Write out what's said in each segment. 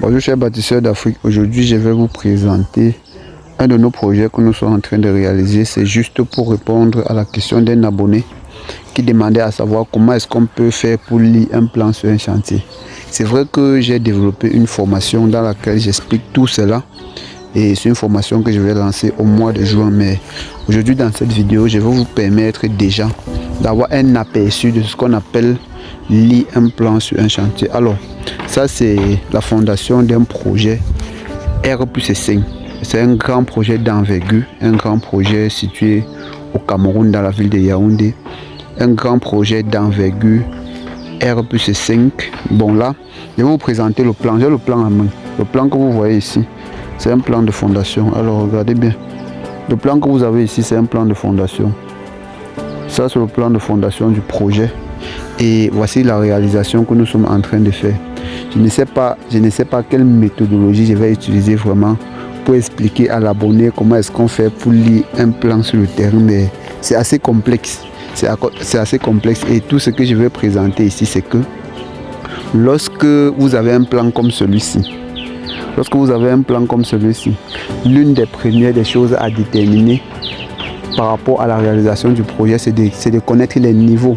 Bonjour chers bâtisseurs d'Afrique, aujourd'hui je vais vous présenter un de nos projets que nous sommes en train de réaliser. C'est juste pour répondre à la question d'un abonné qui demandait à savoir comment est-ce qu'on peut faire pour lire un plan sur un chantier. C'est vrai que j'ai développé une formation dans laquelle j'explique tout cela et c'est une formation que je vais lancer au mois de juin, mais aujourd'hui dans cette vidéo je vais vous permettre déjà d'avoir un aperçu de ce qu'on appelle lire un plan sur un chantier. Alors ça c'est la fondation d'un projet R+5. C'est un grand projet d'envergure, un grand projet situé au Cameroun dans la ville de Yaoundé, un grand projet d'envergure R+5. Bon là je vais vous présenter le plan. J'ai le plan à main. Le plan que vous voyez ici, c'est un plan de fondation. Alors regardez bien, le plan que vous avez ici, c'est un plan de fondation. Ça c'est le plan de fondation du projet et voici la réalisation que nous sommes en train de faire. Je ne sais pas quelle méthodologie je vais utiliser vraiment pour expliquer à l'abonné comment est-ce qu'on fait pour lire un plan sur le terrain, mais c'est assez complexe. C'est assez complexe et tout ce que je vais présenter ici, c'est que lorsque vous avez un plan comme celui-ci, l'une des premières des choses à déterminer par rapport à la réalisation du projet, c'est de connaître les niveaux.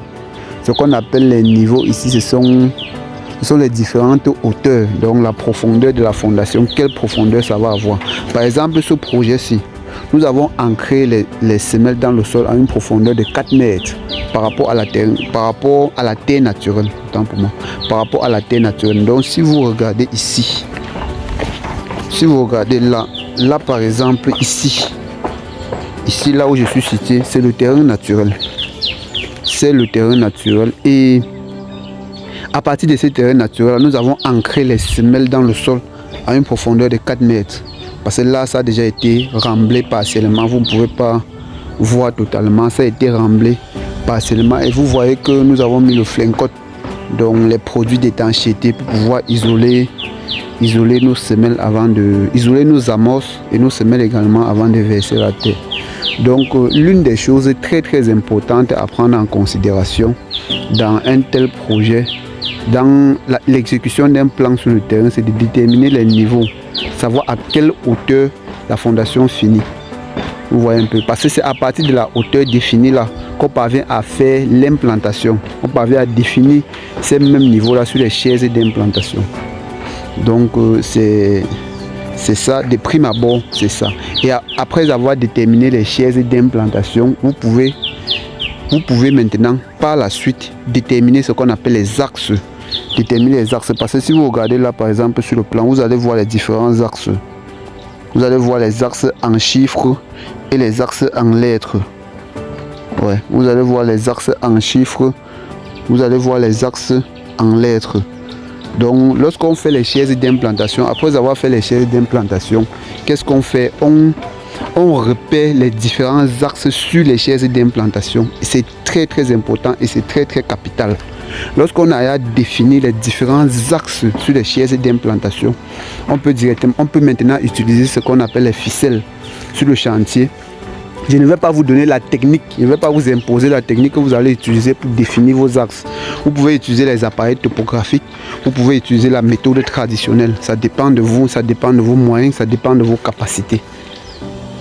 Ce qu'on appelle les niveaux ici, ce sont les différentes hauteurs, donc la profondeur de la fondation, quelle profondeur ça va avoir. Par exemple, ce projet-ci, nous avons ancré les semelles dans le sol à une profondeur de 4 mètres par rapport à la terre naturelle. Autant pour moi, par rapport à la terre naturelle. Donc si vous regardez ici, si vous regardez là par exemple ici là où je suis situé, c'est le terrain naturel. C'est le terrain naturel et à partir de ce terrain naturel, nous avons ancré les semelles dans le sol à une profondeur de 4 mètres. Parce que là, ça a déjà été remblé partiellement. Vous ne pouvez pas voir totalement. Ça a été remblé partiellement. Et vous voyez que nous avons mis le flincote, donc les produits d'étanchéité pour pouvoir isoler nos semelles isoler nos amorces et nos semelles également avant de verser la terre. Donc l'une des choses très importantes à prendre en considération dans un tel projet, dans l'exécution d'un plan sur le terrain, c'est de déterminer les niveaux, savoir à quelle hauteur la fondation finit. Vous voyez un peu, parce que c'est à partir de la hauteur définie là qu'on parvient à faire l'implantation, on parvient à définir ces mêmes niveaux là sur les chaises d'implantation. Donc c'est ça, de prime abord, c'est ça. Et après avoir déterminé les chaises d'implantation, vous pouvez maintenant par la suite déterminer ce qu'on appelle les axes. Déterminer les axes, parce que si vous regardez là par exemple sur le plan, vous allez voir les différents axes. Vous allez voir les axes en chiffres et les axes en lettres. Ouais, vous allez voir les axes en chiffres, vous allez voir les axes en lettres. Donc lorsqu'on fait les chaises d'implantation, après avoir fait les chaises d'implantation, qu'est-ce qu'on fait? On repère les différents axes sur les chaises d'implantation. C'est très important et c'est très capital. Lorsqu'on a défini les différents axes sur les chaises d'implantation, on peut maintenant utiliser ce qu'on appelle les ficelles sur le chantier. Je ne vais pas vous donner la technique, je ne vais pas vous imposer la technique que vous allez utiliser pour définir vos axes. Vous pouvez utiliser les appareils topographiques, vous pouvez utiliser la méthode traditionnelle. Ça dépend de vous, ça dépend de vos moyens, ça dépend de vos capacités.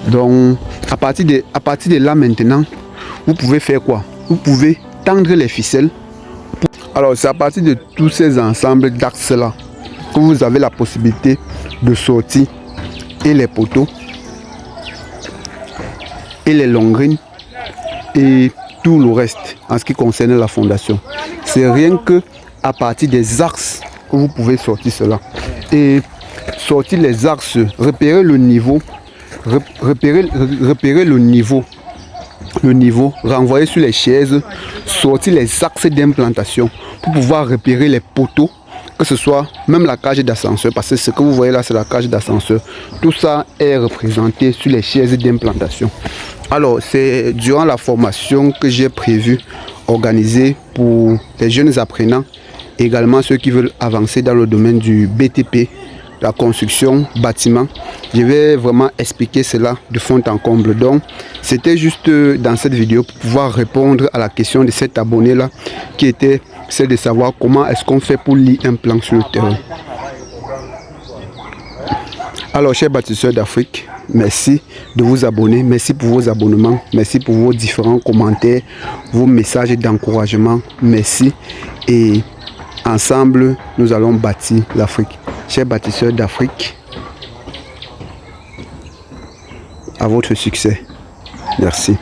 Donc à partir de là maintenant, vous pouvez faire quoi? Vous pouvez tendre les ficelles. Alors c'est à partir de tous ces ensembles d'axes là que vous avez la possibilité de sortir et les poteaux et les longrines et tout le reste en ce qui concerne la fondation. C'est rien que à partir des axes que vous pouvez sortir cela. Et sortir les axes, repérer le niveau, le niveau, renvoyer sur les chaises, sortir les axes d'implantation pour pouvoir repérer les poteaux, que ce soit même la cage d'ascenseur, parce que ce que vous voyez là c'est la cage d'ascenseur. Tout ça est représenté sur les chaises d'implantation. Alors c'est durant la formation que j'ai prévu organiser pour les jeunes apprenants, également ceux qui veulent avancer dans le domaine du BTP, la construction, bâtiment. Je vais vraiment expliquer cela de fond en comble. Donc c'était juste dans cette vidéo pour pouvoir répondre à la question de cet abonné là qui était celle de savoir comment est-ce qu'on fait pour lire un plan sur le terrain. Alors, chers bâtisseurs d'Afrique, merci de vous abonner. Merci pour vos abonnements. Merci pour vos différents commentaires, vos messages d'encouragement. Merci. Et ensemble, nous allons bâtir l'Afrique. Chers bâtisseurs d'Afrique, à votre succès. Merci.